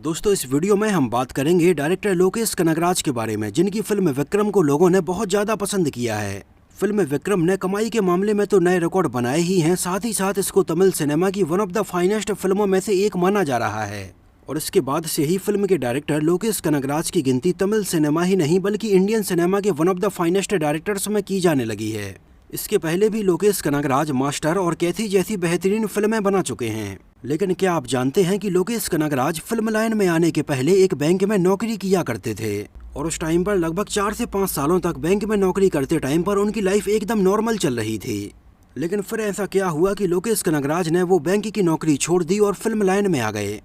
दोस्तों, इस वीडियो में हम बात करेंगे डायरेक्टर लोकेश कनगराज के बारे में, जिनकी फिल्म विक्रम को लोगों ने बहुत ज़्यादा पसंद किया है। फिल्म विक्रम ने कमाई के मामले में तो नए रिकॉर्ड बनाए ही हैं, साथ ही साथ इसको तमिल सिनेमा की वन ऑफ द फाइनेस्ट फिल्मों में से एक माना जा रहा है। और इसके बाद से ही फिल्म के डायरेक्टर लोकेश कनगराज की गिनती तमिल सिनेमा ही नहीं बल्कि इंडियन सिनेमा के one of the finest directors में की जाने लगी है। इसके पहले भी लोकेश कनगराज मास्टर और कैथी जैसी बेहतरीन फिल्में बना चुके हैं। लेकिन क्या आप जानते हैं कि लोकेश कनगराज फिल्म लाइन में आने के पहले एक बैंक में नौकरी किया करते थे और उस टाइम पर लगभग 4 से 5 सालों तक बैंक में नौकरी करते टाइम पर उनकी लाइफ एकदम नॉर्मल चल रही थी। लेकिन फिर ऐसा क्या हुआ कि लोकेश कनगराज ने वो बैंक की नौकरी छोड़ दी और फिल्म लाइन में आ गए।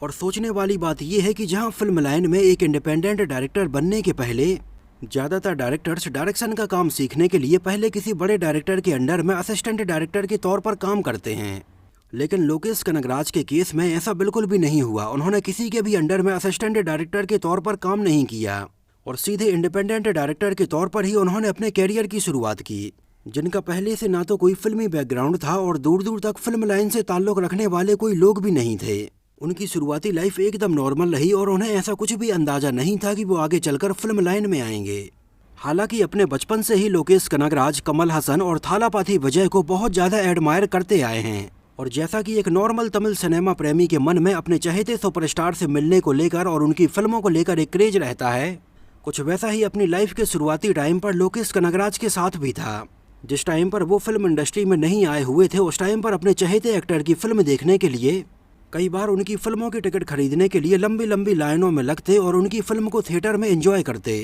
और सोचने वाली बात यह है कि जहां फिल्म लाइन में एक इंडिपेंडेंट डायरेक्टर बनने के पहले ज़्यादातर डायरेक्टर्स डायरेक्शन का काम सीखने के लिए पहले किसी बड़े डायरेक्टर के अंडर में असिस्टेंट डायरेक्टर के तौर पर काम करते हैं। लेकिन लोकेश कनगराज के केस में ऐसा बिल्कुल भी नहीं हुआ। उन्होंने किसी के भी अंडर में असिस्टेंट डायरेक्टर के तौर पर काम नहीं किया और सीधे इंडिपेंडेंट डायरेक्टर के तौर पर ही उन्होंने अपने कैरियर की शुरुआत की, जिनका पहले से ना तो कोई फिल्मी बैकग्राउंड था और दूर दूर तक फिल्म लाइन से ताल्लुक रखने वाले कोई लोग भी नहीं थे। उनकी शुरुआती लाइफ एकदम नॉर्मल रही और उन्हें ऐसा कुछ भी अंदाजा नहीं था कि वो आगे चलकर फिल्म लाइन में आएंगे। हालांकि अपने बचपन से ही लोकेश कनगराज कमल हसन और थालापाथी विजय को बहुत ज़्यादा एडमायर करते आए हैं। और जैसा कि एक नॉर्मल तमिल सिनेमा प्रेमी के मन में अपने चहेते सुपरस्टार से मिलने को लेकर और उनकी फिल्मों को लेकर एक क्रेज रहता है, कुछ वैसा ही अपनी लाइफ के शुरुआती टाइम पर लोकेश कनगराज के साथ भी था। जिस टाइम पर वो फिल्म इंडस्ट्री में नहीं आए हुए थे, उस टाइम पर अपने चहेते एक्टर की फिल्म देखने के लिए कई बार उनकी फिल्मों की टिकट खरीदने के लिए लंबी लंबी लाइनों में लगते और उनकी फिल्म को थिएटर में एंजॉय करते।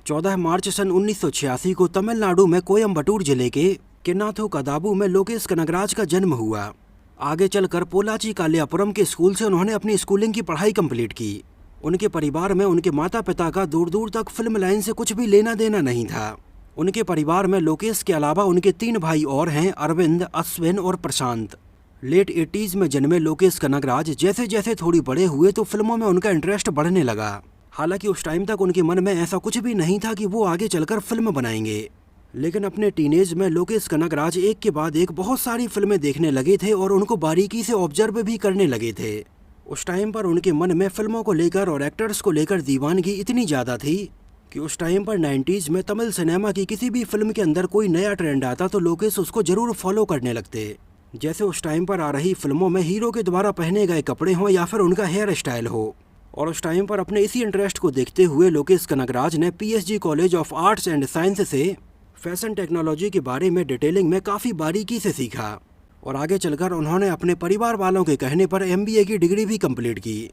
14 मार्च सन 1986 को तमिलनाडु में कोयम्बटूर जिले के किन्नाथु कदाबू में लोकेश कनगराज का जन्म हुआ। आगे चलकर पोलाची कालियापुरम के स्कूल से उन्होंने अपनी स्कूलिंग की पढ़ाई कंप्लीट की। उनके परिवार में उनके माता पिता का दूर दूर तक फिल्म लाइन से कुछ भी लेना देना नहीं था। उनके परिवार में लोकेश के अलावा उनके 3 भाई और हैं, अरविंद, अश्विन और प्रशांत। लेट 80s में जन्मे लोकेश कनगराज जैसे जैसे थोड़ी बड़े हुए तो फिल्मों में उनका इंटरेस्ट बढ़ने लगा। हालांकि उस टाइम तक उनके मन में ऐसा कुछ भी नहीं था कि वो आगे चलकर फिल्म बनाएंगे। लेकिन अपने टीनेज में लोकेश कनगराज एक के बाद एक बहुत सारी फिल्में देखने लगे थे और उनको बारीकी से ऑब्जर्व भी करने लगे थे। उस टाइम पर उनके मन में फिल्मों को लेकर और एक्टर्स को लेकर दीवानगी इतनी ज़्यादा थी कि उस टाइम पर 90s में तमिल सिनेमा की किसी भी फिल्म के अंदर कोई नया ट्रेंड आता तो लोकेश उसको जरूर फॉलो करने लगते। जैसे उस टाइम पर आ रही फिल्मों में हीरो के द्वारा पहने गए कपड़े हों या फिर उनका हेयर स्टाइल हो। और उस टाइम पर अपने इसी इंटरेस्ट को देखते हुए लोकेश कनगराज ने PSG college of arts and science से फैशन टेक्नोलॉजी के बारे में डिटेलिंग में काफ़ी बारीकी से सीखा और आगे चलकर उन्होंने अपने परिवार वालों के कहने पर MBA की डिग्री भी कंप्लीट की।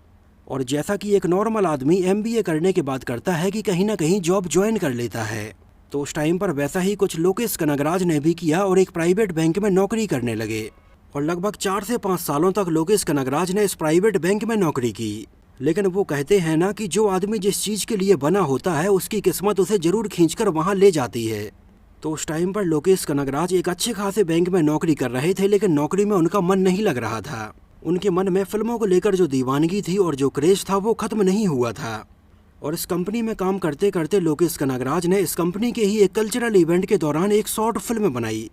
और जैसा कि एक नॉर्मल आदमी MBA करने के बाद करता है कि कहीं ना कहीं जॉब ज्वाइन कर लेता है, तो उस टाइम पर वैसा ही कुछ लोकेश कनगराज ने भी किया और एक प्राइवेट बैंक में नौकरी करने लगे। और लगभग 4 से 5 सालों तक लोकेश कनगराज ने इस प्राइवेट बैंक में नौकरी की। लेकिन वो कहते हैं ना कि जो आदमी जिस चीज़ के लिए बना होता है उसकी किस्मत उसे जरूर खींचकर वहाँ ले जाती है। तो उस टाइम पर लोकेश कनगराज एक अच्छे खासे बैंक में नौकरी कर रहे थे, लेकिन नौकरी में उनका मन नहीं लग रहा था। उनके मन में फिल्मों को लेकर जो दीवानगी थी और जो क्रेज था वो खत्म नहीं हुआ था। और इस कंपनी में काम करते करते लोकेश कनगराज ने इस कंपनी के ही एक कल्चरल इवेंट के दौरान एक शॉर्ट फिल्म बनाई,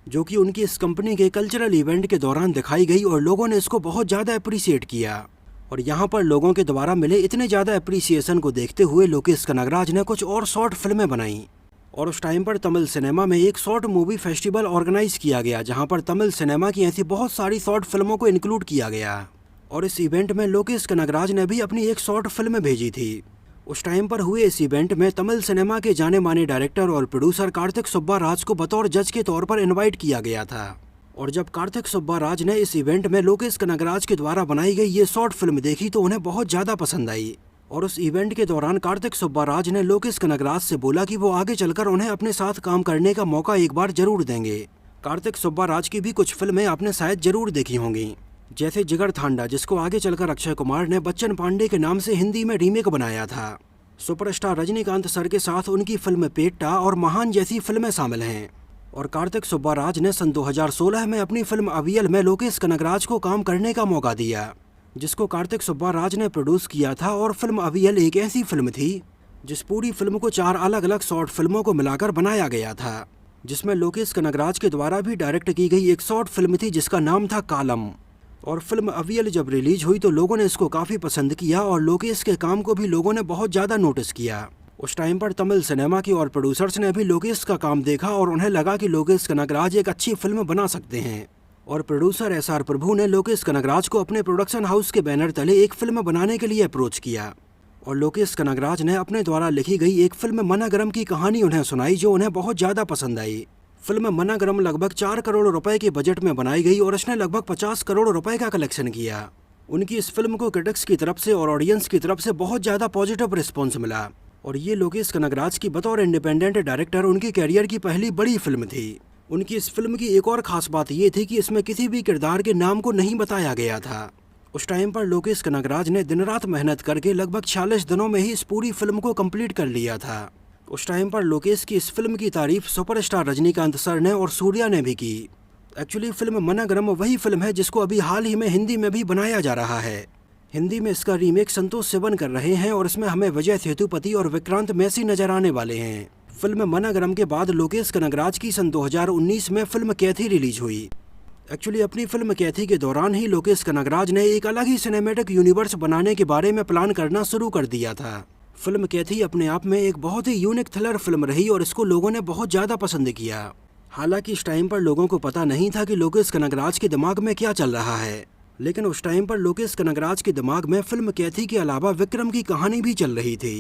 जो कि उनकी इस कंपनी के कल्चरल इवेंट के दौरान दिखाई गई और लोगों ने इसको बहुत ज़्यादा अप्रिशिएट किया। और यहाँ पर लोगों के द्वारा मिले इतने ज़्यादा अप्रिसिएशन को देखते हुए लोकेश कनगराज ने कुछ और शॉर्ट फिल्में बनाई। और उस टाइम पर तमिल सिनेमा में एक शॉर्ट मूवी फेस्टिवल ऑर्गेनाइज किया गया, जहाँ पर तमिल सिनेमा की ऐसी बहुत सारी शॉर्ट फिल्मों को इंक्लूड किया गया। और इस इवेंट में लोकेश कनगराज ने भी अपनी एक शॉर्ट फिल्म भेजी थी। उस टाइम पर हुए इस इवेंट में तमिल सिनेमा के जाने माने डायरेक्टर और प्रोड्यूसर कार्तिक सुब्बा राज को बतौर जज के तौर पर इनवाइट किया गया था। और जब कार्तिक सुब्बा राज ने इस इवेंट में लोकेश कनगराज के द्वारा बनाई गई ये शॉर्ट फिल्म देखी तो उन्हें बहुत ज़्यादा पसंद आई। और उस इवेंट के दौरान कार्तिक सुब्बा राज ने लोकेश कनगराज से बोला कि वो आगे चलकर उन्हें अपने साथ काम करने का मौका एक बार जरूर देंगे। कार्तिक सुब्बा राज की भी कुछ फिल्में आपने शायद जरूर देखी होंगी, जैसे जिगर थांडा, जिसको आगे चलकर अक्षय कुमार ने बच्चन पांडे के नाम से हिंदी में रीमेक बनाया था। सुपरस्टार रजनीकांत सर के साथ उनकी फिल्म पेट्टा और महान जैसी फिल्में शामिल हैं। और कार्तिक सुब्बा राज ने सन 2016 में अपनी फिल्म अवियल में लोकेश कनगराज को काम करने का मौका दिया, जिसको कार्तिक सुब्बा राज ने प्रोड्यूस किया था। और फिल्म अवियल एक ऐसी फिल्म थी जिस पूरी फिल्म को 4 अलग अलग शॉर्ट फिल्मों को मिलाकर बनाया गया था, जिसमें लोकेश कनगराज के द्वारा भी डायरेक्ट की गई एक शॉर्ट फिल्म थी जिसका नाम था कालम। और फिल्म अवियल जब रिलीज हुई तो लोगों ने इसको काफ़ी पसंद किया और लोकेश के काम को भी लोगों ने बहुत ज़्यादा नोटिस किया। उस टाइम पर तमिल सिनेमा की और प्रोड्यूसर्स ने भी लोकेश का काम देखा और उन्हें लगा कि लोकेश कनगराज एक अच्छी फिल्म बना सकते हैं। और प्रोड्यूसर SR प्रभु ने लोकेश कनगराज को अपने प्रोडक्शन हाउस के बैनर तले एक फिल्म बनाने के लिए अप्रोच किया और लोकेश कनगराज ने अपने द्वारा लिखी गई एक फिल्म मनागरम की कहानी उन्हें सुनाई जो उन्हें बहुत ज़्यादा पसंद आई। फिल्म मनागरम लगभग 4 करोड़ रुपए के बजट में बनाई गई और इसने लगभग 50 करोड़ रुपए का कलेक्शन किया। उनकी इस फिल्म को क्रिटिक्स की तरफ से और ऑडियंस की तरफ से बहुत ज़्यादा पॉजिटिव रिस्पॉन्स मिला और ये लोकेश कनगराज की बतौर इंडिपेंडेंट डायरेक्टर उनकी कैरियर की पहली बड़ी फिल्म थी। उनकी इस फिल्म की एक और ख़ास बात ये थी कि इसमें किसी भी किरदार के नाम को नहीं बताया गया था। उस टाइम पर लोकेश कनगराज ने दिन रात मेहनत करके लगभग 46 दिनों में ही इस पूरी फिल्म को कंप्लीट कर लिया था। उस टाइम पर लोकेश की इस फिल्म की तारीफ सुपरस्टार रजनीकांत सर ने और सूर्या ने भी की। एक्चुअली फिल्म मनागरम वही फिल्म है जिसको अभी हाल ही में हिंदी में भी बनाया जा रहा है। हिंदी में इसका रीमेक संतोष सिवन कर रहे हैं और इसमें हमें विजय सेतुपति और विक्रांत मैसी नजर आने वाले हैं। फिल्म मनागरम के बाद लोकेश कनगराज की सन 2019 में फिल्म कैथी रिलीज हुई। एक्चुअली अपनी फिल्म कैथी के दौरान ही लोकेश कनगराज ने एक अलग ही सिनेमैटिक यूनिवर्स बनाने के बारे में प्लान करना शुरू कर दिया था। फिल्म कैथी अपने आप में एक बहुत ही यूनिक थ्रिलर फिल्म रही और इसको लोगों ने बहुत ज़्यादा पसंद किया। हालांकि इस टाइम पर लोगों को पता नहीं था कि लोकेश कनगराज के दिमाग में क्या चल रहा है, लेकिन उस टाइम पर लोकेश कनगराज के दिमाग में फिल्म कैथी के अलावा विक्रम की कहानी भी चल रही थी।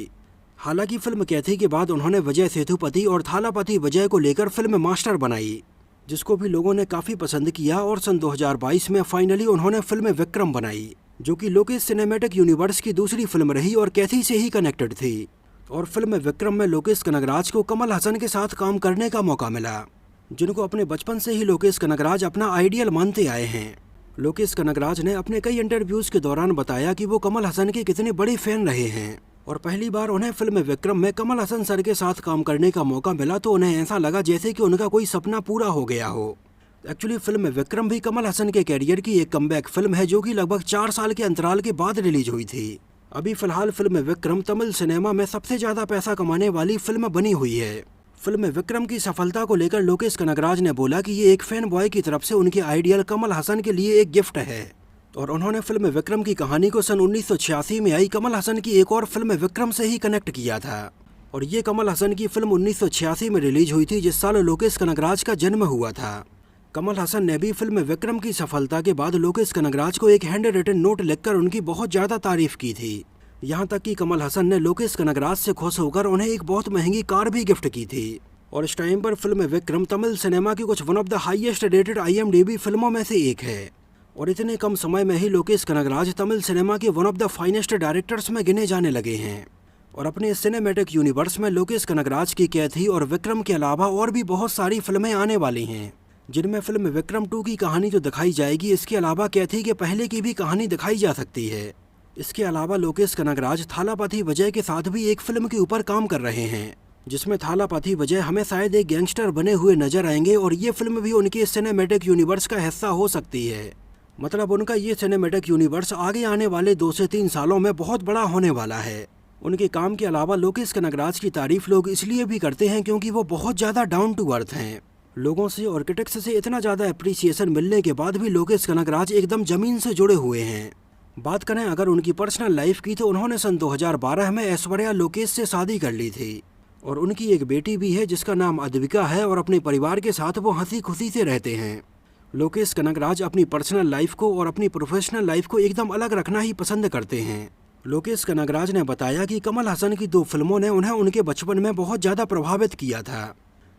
हालांकि फिल्म कैथी के बाद उन्होंने विजय सेतुपति और थालापति विजय को लेकर फिल्म मास्टर बनाई, जिसको भी लोगों ने काफ़ी पसंद किया और सन 2022 में फाइनली उन्होंने फिल्म विक्रम बनाई, जो कि लोकेश सिनेमैटिक यूनिवर्स की दूसरी फिल्म रही और कैथी से ही कनेक्टेड थी। और फिल्म विक्रम में लोकेश कनगराज को कमल हसन के साथ काम करने का मौका मिला, जिनको अपने बचपन से ही लोकेश कनगराज अपना आइडियल मानते आए हैं। लोकेश कनगराज ने अपने कई इंटरव्यूज़ के दौरान बताया कि वो कमल हसन के कितने बड़े फैन रहे हैं और पहली बार उन्हें फिल्म विक्रम में कमल हसन सर के साथ काम करने का मौका मिला तो उन्हें ऐसा लगा जैसे कि उनका कोई सपना पूरा हो गया हो। एक्चुअली फिल्म विक्रम भी कमल हसन के कैरियर की एक कमबैक फिल्म है जो कि लगभग 4 साल के अंतराल के बाद रिलीज हुई थी। अभी फिलहाल फिल्म विक्रम तमिल सिनेमा में सबसे ज़्यादा पैसा कमाने वाली फिल्म बनी हुई है। फिल्म विक्रम की सफलता को लेकर लोकेश कनगराज ने बोला कि ये एक फैन बॉय की तरफ से उनके आइडियल कमल हसन के लिए एक गिफ्ट है और उन्होंने फिल्म विक्रम की कहानी को सन 1986 में आई कमल हसन की एक और फिल्म विक्रम से ही कनेक्ट किया था। और ये कमल हसन की फिल्म 1986 में रिलीज हुई थी जिस साल लोकेश कनगराज का जन्म हुआ था। कमल हसन ने भी फिल्म विक्रम की सफलता के बाद लोकेश कनगराज को एक हैंड रिटन नोट लिखकर उनकी बहुत ज़्यादा तारीफ की थी। यहाँ तक कि कमल हसन ने लोकेश कनगराज से खुश होकर उन्हें एक बहुत महंगी कार भी गिफ्ट की थी। और इस टाइम पर फिल्म विक्रम तमिल सिनेमा की कुछ one of the highest rated IMDb फिल्मों में से एक है और इतने कम समय में ही लोकेश कनगराज तमिल सिनेमा के one of the finest directors में गिने जाने लगे हैं। और अपने सिनेमैटिक यूनिवर्स में लोकेश कनगराज की कैथी और विक्रम के अलावा और भी बहुत सारी फिल्में आने वाली हैं, जिनमें फिल्म विक्रम 2 की कहानी तो दिखाई जाएगी, इसके अलावा कैथी के पहले की भी कहानी दिखाई जा सकती है। इसके अलावा लोकेश कनगराज थालापति विजय के साथ भी एक फिल्म के ऊपर काम कर रहे हैं, जिसमें थालापति विजय हमें शायद एक गैंगस्टर बने हुए नजर आएंगे और ये फिल्म भी उनके सिनेमैटिक यूनिवर्स का हिस्सा हो सकती है। मतलब उनका ये सिनेमैटिक यूनिवर्स आगे आने वाले 2 से 3 सालों में बहुत बड़ा होने वाला है। उनके काम के अलावा लोकेश कनगराज की तारीफ लोग इसलिए भी करते हैं क्योंकि वो बहुत ज़्यादा डाउन टू अर्थ हैं। लोगों से और क्रिटिक्स से इतना ज़्यादा अप्रिसिएशन मिलने के बाद भी लोकेश कनगराज एकदम ज़मीन से जुड़े हुए हैं। बात करें अगर उनकी पर्सनल लाइफ की तो उन्होंने सन 2012 में ऐश्वर्या लोकेश से शादी कर ली थी और उनकी एक बेटी भी है जिसका नाम अद्विका है और अपने परिवार के साथ वो हंसी खुशी से रहते हैं। लोकेश कनगराज अपनी पर्सनल लाइफ को और अपनी प्रोफेशनल लाइफ को एकदम अलग रखना ही पसंद करते हैं। लोकेश कनगराज ने बताया कि कमल हसन की 2 फिल्मों ने उन्हें उनके बचपन में बहुत ज़्यादा प्रभावित किया था।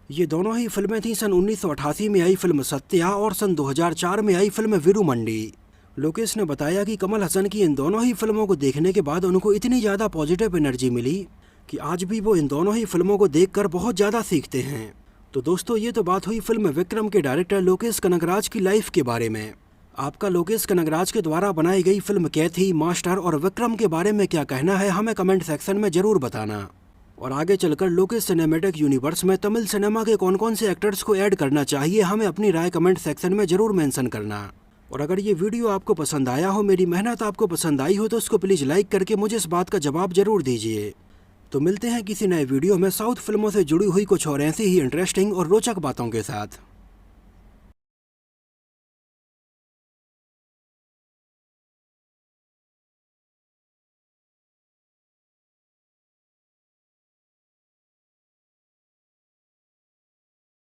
ये दोनों ही फिल्में थीं सन 1988 में आई फिल्म सत्या और सन 2004 में आई फिल्म वीरुमंडी। लोकेश ने बताया कि कमल हसन की इन दोनों ही फिल्मों को देखने के बाद उनको इतनी ज़्यादा पॉजिटिव एनर्जी मिली कि आज भी वो इन दोनों ही फिल्मों को देखकर बहुत ज़्यादा सीखते हैं। तो दोस्तों ये तो बात हुई फिल्म विक्रम के डायरेक्टर लोकेश कनगराज की लाइफ के बारे में। आपका लोकेश कनगराज के द्वारा बनाई गई फिल्म कैथी, मास्टर और विक्रम के बारे में क्या कहना है हमें कमेंट सेक्शन में ज़रूर बताना। और आगे चलकर लोकेश सिनेमैटिक यूनिवर्स में तमिल सिनेमा के कौन कौन से एक्टर्स को ऐड करना चाहिए हमें अपनी राय कमेंट सेक्शन में ज़रूर मेंशन करना। और अगर ये वीडियो आपको पसंद आया हो, मेरी मेहनत आपको पसंद आई हो तो उसको प्लीज़ लाइक करके मुझे इस बात का जवाब ज़रूर दीजिए। तो मिलते हैं किसी नए वीडियो में साउथ फिल्मों से जुड़ी हुई कुछ और ऐसी ही इंटरेस्टिंग और रोचक बातों के साथ।